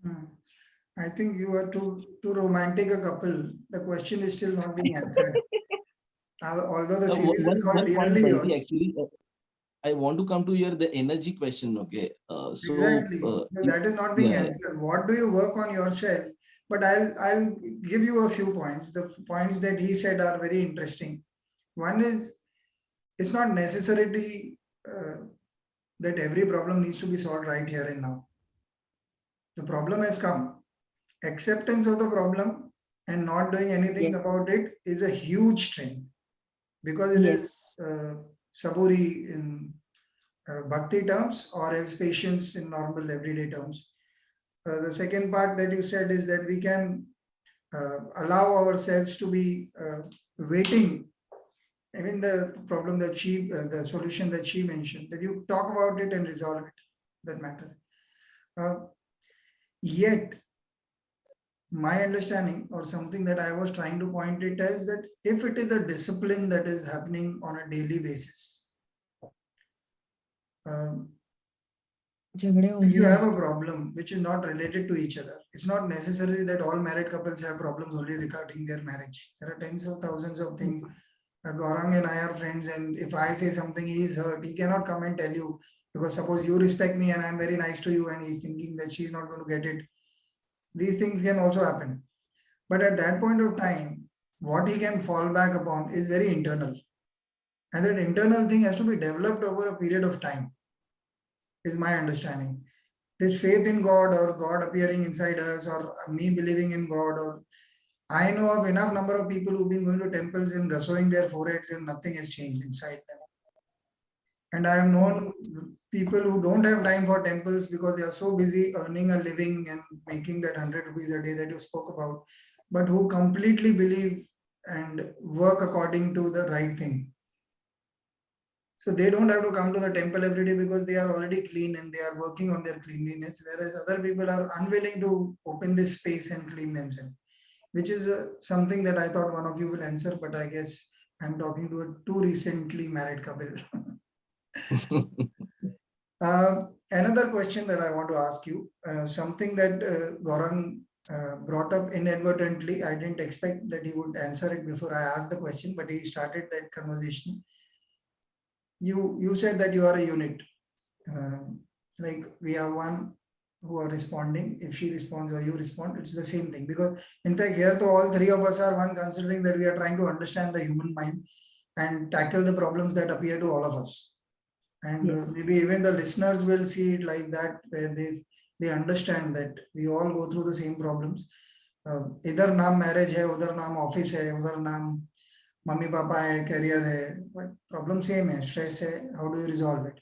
Hmm. I think you are too romantic a couple. The question is still not being answered. Although the series is called One point, Nearly Banti, Yours. actually, I want to come to your the energy question. Okay, Exactly. No, that is not being yeah, answered. What do you work on yourself? But I'll give you a few points. The points that he said are very interesting. One is, it's not necessarily that every problem needs to be solved right here and now. The problem has come. Acceptance of the problem and not doing anything Yes. about it is a huge strain, because it is Yes. saburi in bhakti terms, or else patience in normal everyday terms. The second part that you said is that we can allow ourselves to be waiting. I mean, the problem that the solution that she mentioned, that you talk about it and resolve it, that matter. Uh, Yet, my understanding, or something that I was trying to point it as, that if it is a discipline that is happening on a daily basis, um, झगड़े if होंगे you he. have a problem which is not related to each other, it's not necessarily that all married couples have problems only regarding their marriage. There are tens of thousands of things. Gaurang and I are friends, and if I say something, he is hurt. He cannot come and tell you, because suppose you respect me and I'm very nice to you, and he's thinking that she's not going to get it. These things can also happen. But at that point of time, what he can fall back upon is very internal. And that internal thing has to be developed over a period of time, is my understanding. This faith in God, or God appearing inside us, or me believing in God, or I know of enough number of people who've been going to temples and gassoing their foreheads and nothing has changed inside them. And I have known people who don't have time for temples because they are so busy earning a living and making that 100 rupees a day that you spoke about, but who completely believe and work according to the right thing. So they don't have to come to the temple every day because they are already clean and they are working on their cleanliness, whereas other people are unwilling to open this space and clean themselves, which is something that I thought one of you will answer, but I guess I'm talking to a too recently married couple. Another question that I want to ask you, something that Gaurang brought up inadvertently. I didn't expect that he would answer it before I asked the question, but he started that conversation. You said that you are a unit. Like we are one who are responding. If she responds or you respond, it's the same thing. Because in fact, here, to all three of us are one, considering that we are trying to understand the human mind and tackle the problems that appear to all of us. And Yes. maybe even the listeners will see it like that, where they understand that we all go through the same problems. इधर नाम marriage है, उधर नाम office है, उधर नाम mummy papa है, career है, बट प्रॉब्लम सेम है, स्ट्रेस है. How do you resolve it?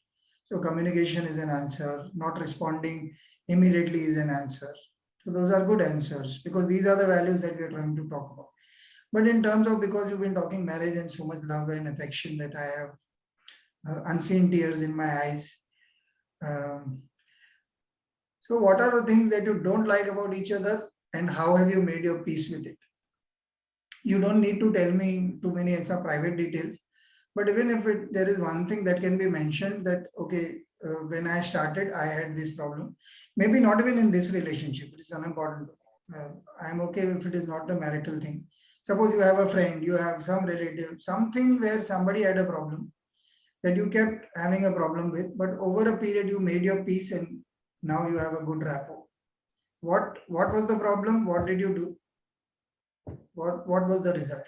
So communication is an answer. Not responding immediately is an answer. So those are good answers, because these are the values that we are trying to talk about. But in terms of, because you've been talking marriage and so much love and affection, that I have unseen tears in my eyes. Um, so what are the things that you don't like about each other, and how have you made your peace with it? You don't need to tell me too many private details, but even if there is one thing that can be mentioned, that okay, when I started, I had this problem. Maybe not even in this relationship. It is unimportant. I'm okay if it is not the marital thing. Suppose you have a friend, you have some relative, something where somebody had a problem that you kept having a problem with, but over a period you made your peace and now you have a good rapport. What was the problem? What did you do? What was the result?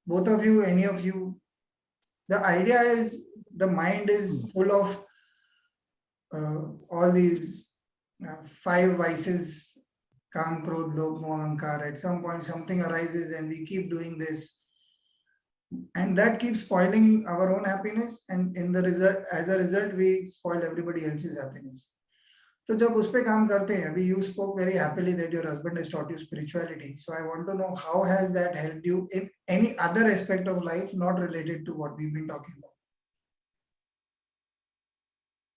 Both of you, any of you. The idea is, the mind is full of all these five vices: Kam, Krodh, Lobh, Moh, Ahankar. At some point something arises and we keep doing this, and that keeps spoiling our own happiness, and in the result, as a result, we spoil everybody else's happiness. तो जब उस पे काम करते हैं, अभी you spoke very happily that your husband has taught you spirituality. So I want to know, how has that helped you in any other aspect of life not related to what we've been talking about?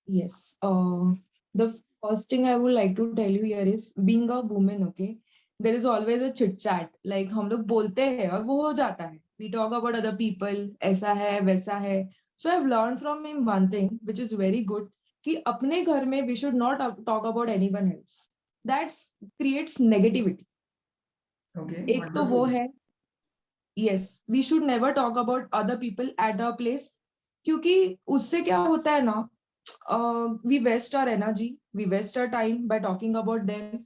Yes. The first thing I would like to tell you here is, being a woman, okay, there is always a chit chat. Like हम लोग बोलते हैं और वो हो जाता है. We talk about other people. ऐसा है, वैसा है. So I've learned from him one thing, which is very good, कि अपने घर में we should not talk about anyone else. that creates negativity. Okay, एक तो वो wonderful. है, yes, we should never talk about other people at our place, क्योंकि उससे क्या होता है ना, we waste our energy, we waste our time by talking about them.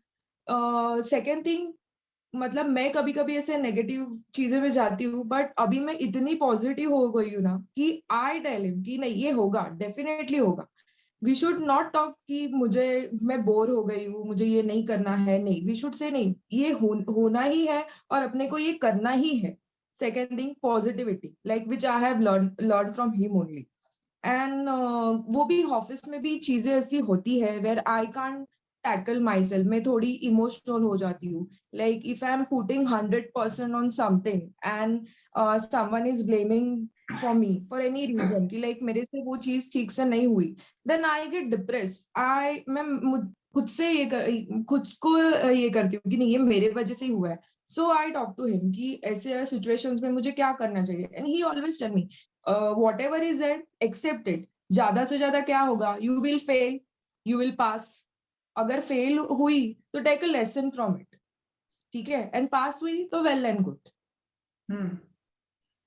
Second thing, मतलब मैं कभी कभी ऐसे नेगेटिव चीजें में जाती हूँ, बट अभी मैं इतनी पॉजिटिव हो गई हूँ ना कि आई टेल हिम कि नहीं, ये होगा, डेफिनेटली होगा. वी शुड नॉट टॉक कि मुझे, मैं बोर हो गई हूँ, मुझे ये नहीं करना है. नहीं, वी शुड से नहीं, ये होना ही है और अपने को ये करना ही है. Second thing, positivity, like which I have learn from him only. And वो भी ऑफिस में भी चीजें ऐसी होती है where I can't tackle myself, मैं थोड़ी इमोशनल हो जाती हूँ. Like if I am putting 100% on something and someone is blaming for me for any reason कि लाइक मेरे से वो चीज ठीक से नहीं हुई, देन आई गेट डिप्रेस. मैं खुद से खुद को ये करती हूँ कि नहीं, ये मेरे वजह से ही हुआ है. So I talk to him कि ऐसे सिचुएशंस में मुझे क्या करना चाहिए, and he always tell me whatever is it, accept it. ज्यादा से ज्यादा क्या होगा, you will fail, you will pass. अगर फेल हुई तो take a lesson from it, ठीक है, एंड पास हुई तो वेल एंड गुड.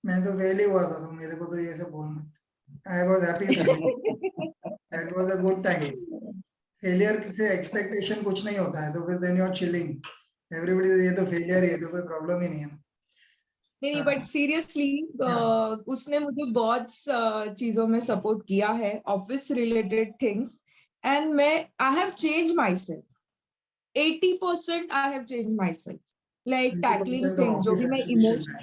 मैं तो फेल ही हुआ था, तो मेरे को तो ये सब बोलना, I was happy, that was a good time. Failure से एक्सपेक्टेशन कुछ नहीं होता है, तो फिर then you are chilling. Everybody, ये तो फेलियर ही है, तो कोई प्रॉब्लम ही नहीं है. नहीं, बट सीरियसली उसने मुझे बहुत चीजों में सपोर्ट किया है, ऑफिस रिलेटेड थिंग्स, एंड मैं I have change my self. 80% I have change my self, like tackling 20% तो थिंग्स, जो ऑफिस भी मैं एक्सपीडिशन इमोशन. है.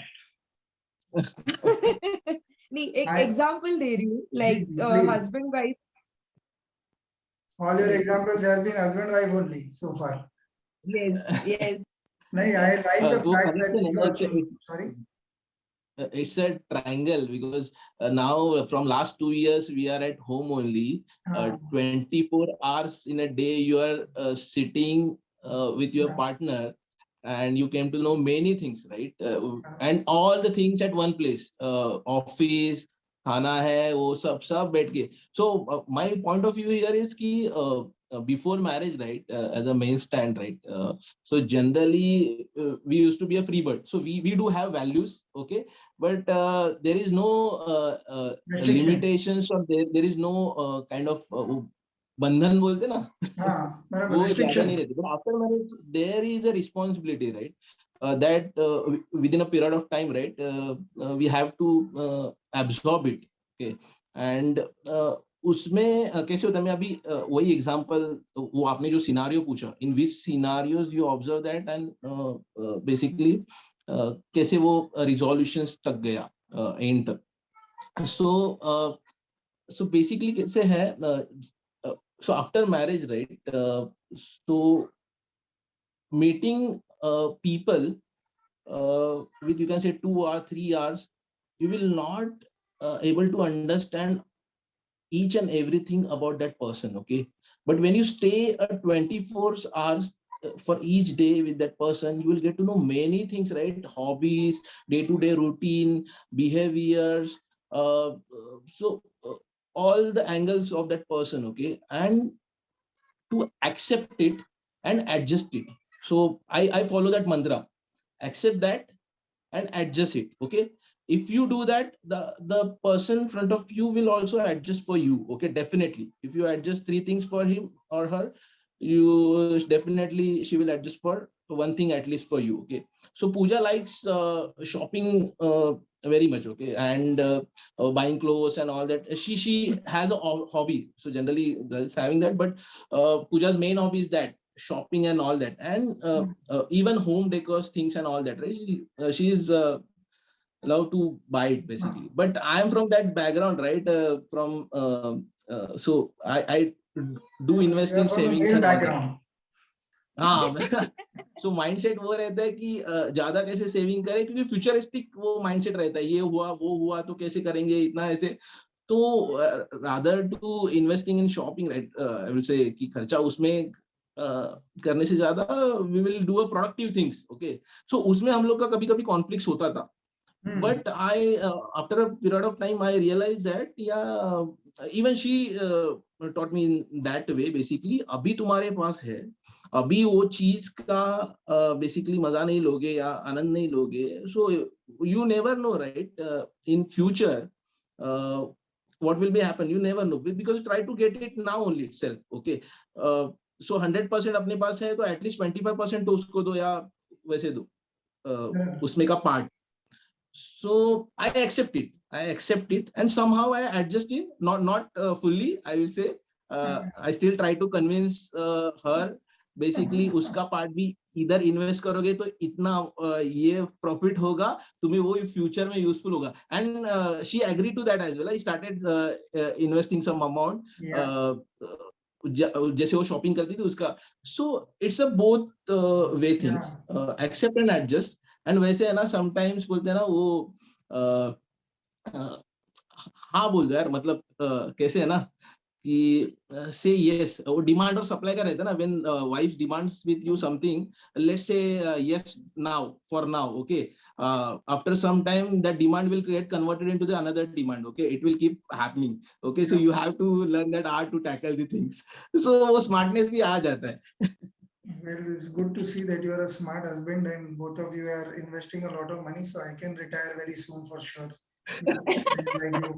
नहीं, एक I, एग्जांपल दे रही हूँ, जी लाइक जी please. Husband wife. All your yes, examples have been husband wife only so far. Yes, yes. नहीं, I like the तो fact funny that thing you है, achieve. Sorry. it's a triangle because now from last 2 years we are at home only. 24 hours in a day you are sitting with your partner, and you came to know many things, right? And all the things at one place, office, खाना है, वो सब बैठ के. So my point of view here is कि before marriage, right, as a main stand, right, so generally we used to be a free bird, so we do have values, okay, but there is no Restriction. limitations, or there is no kind of बंधन बोलते ना, हाँ, बराबर, वो ज्यादा restriction. नहीं रहती. But after marriage there is a responsibility, right, that within a period of time, right, we have to absorb it, okay. And उसमें कैसे होता है, मैं अभी वही एग्जांपल, वो आपने जो सिनारियो पूछा, in which scenarios you observe that, and basically कैसे वो रिजोल्यूशंस तक गया, एंड तक. सो बेसिकली कैसे है, so after marriage, right, so meeting people with, you can say, 2 or 3 hours, you will not able to understand each and everything about that person, okay. But when you stay 24 hours for each day with that person, you will get to know many things, right? Hobbies, day-to-day routine, behaviors, so all the angles of that person, okay. And to accept it and adjust it. So I follow that mantra: accept that and adjust it, okay. If you do that, the person in front of you will also adjust for you, okay. Definitely, if you adjust 3 things for him or her, you definitely, she will adjust for 1 thing at least for you, okay. So Pooja likes shopping very much, okay, and buying clothes and all that. She has a hobby, so generally girls having that, but Pooja's main hobby is that shopping and all that, and even home decor things and all that, right? She is love to buy it basically. But I am from that background, right? So I do invest You are in from a savings male and all that. background. हाँ. सो mindset वो रहता है कि ज्यादा कैसे saving करें, क्योंकि futuristic वो माइंडसेट रहता है, ये हुआ वो हुआ तो कैसे करेंगे इतना ऐसे. तो rather to investing in shopping, right, I will say कि खर्चा उसमें करने से ज्यादा we will do a productive things, okay. So उसमें हम लोग का कभी कभी कॉन्फ्लिक्ट होता था. But after a period of time, I realized that, yeah, even she taught me in that way. Basically, अभी तुम्हारे पास है, अभी वो चीज का बेसिकली मजा नहीं लोगे या आनंद नहीं लोगे, so you never know right in future what will be happen, you never know, because you try to get it now only itself. Okay, so 100% अपने पास है तो एटलीस्ट 25% तो उसको दो या वैसे दो उसमें का part. So I accept it and somehow I adjust it, not fully I will say. I still try to convince her. Basically उसका पार्ट भी इधर इन्वेस्ट करोगे तो इतना ये प्रॉफिट होगा, तुम्हें वो फ्यूचर में यूजफुल होगा. And she agree to that as well. I started investing some amount, जैसे वो शॉपिंग करती थी उसका. So it's a both way things, except and adjust. And वैसे है ना, समटाइम्स बोलते हैं ना वो हाँ बोल दो यार, मतलब कैसे है ना कि से यस, वो डिमांड और सप्लाई का रहता है ना. When wife demands with you something, let's say yes now, for now, okay, after some time that demand will get converted into the another demand. Okay, it will keep happening. Okay, so you have to learn that art to tackle the things. So वो smartness भी आ जाता है. Well, it's good to see that you are a smart husband and both of you are investing a lot of money, so I can retire very soon for sure. Like you.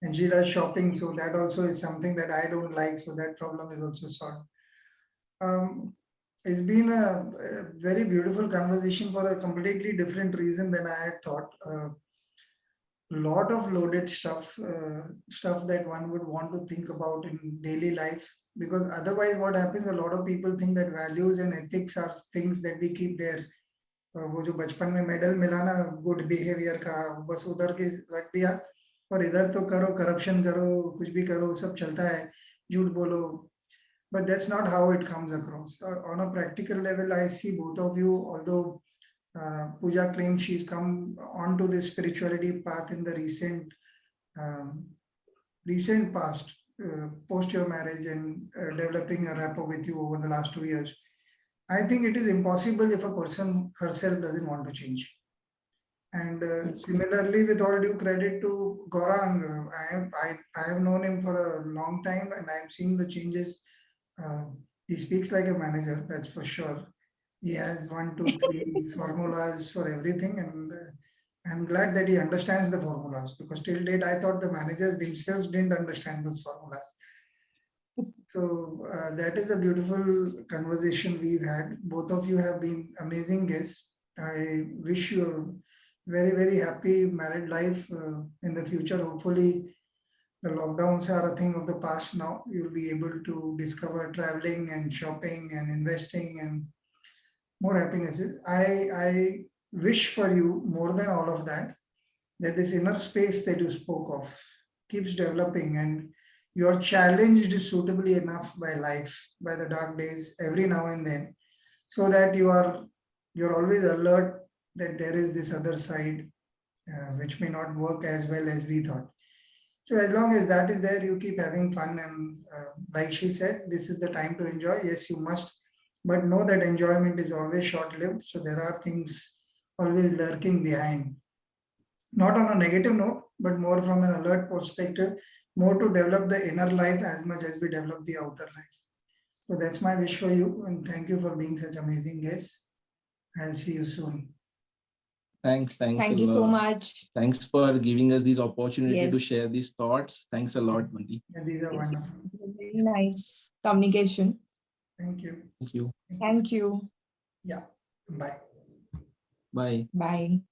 And she does shopping, so that also is something that I don't like, so that problem is also solved. It's been a very beautiful conversation for a completely different reason than I had thought. Lot of loaded stuff that one would want to think about in daily life, because otherwise what happens, a lot of people think that values and ethics are things that we keep there. वो जो बचपन में medal मिला ना good behaviour का, बस उधर के रख दिया, और इधर तो करो, करप्शन करो, कुछ भी करो, सब चलता है, झूठ बोलो. But that's not how it comes across. On a practical level, I see both of you, although Pooja claims she's come onto this spirituality path in the recent past, post your marriage and developing a rapport with you over the last 2 years. I think it is impossible if a person herself doesn't want to change. And similarly, with all due credit to Gaurang, I have known him for a long time and I'm seeing the changes. He speaks like a manager, that's for sure. He has 1, 2, 3 formulas for everything, and I'm glad that he understands the formulas, because till date I thought the managers themselves didn't understand those formulas. So that is a beautiful conversation we've had. Both of you have been amazing guests. I wish you a very, very happy married life in the future. Hopefully the lockdowns are a thing of the past now. You'll be able to discover traveling and shopping and investing and more happinesses. I wish for you more than all of that this inner space that you spoke of keeps developing, and you are challenged suitably enough by life, by the dark days every now and then, so that you're always alert that there is this other side which may not work as well as we thought. So as long as that is there, you keep having fun, and like she said, this is the time to enjoy. Yes, you must, but know that enjoyment is always short-lived. So there are things always lurking behind. Not on a negative note, but more from an alert perspective, more to develop the inner life as much as we develop the outer life. So that's my wish for you, and thank you for being such amazing guests. I'll see you soon. Thanks Thank you so much. Thanks for giving us this opportunity to Yes. share these thoughts. Thanks a lot, Bunty. Yeah, these are wonderful. Very nice communication. Thank you. Thank you. Thank you. Yeah. Bye. Bye. Bye.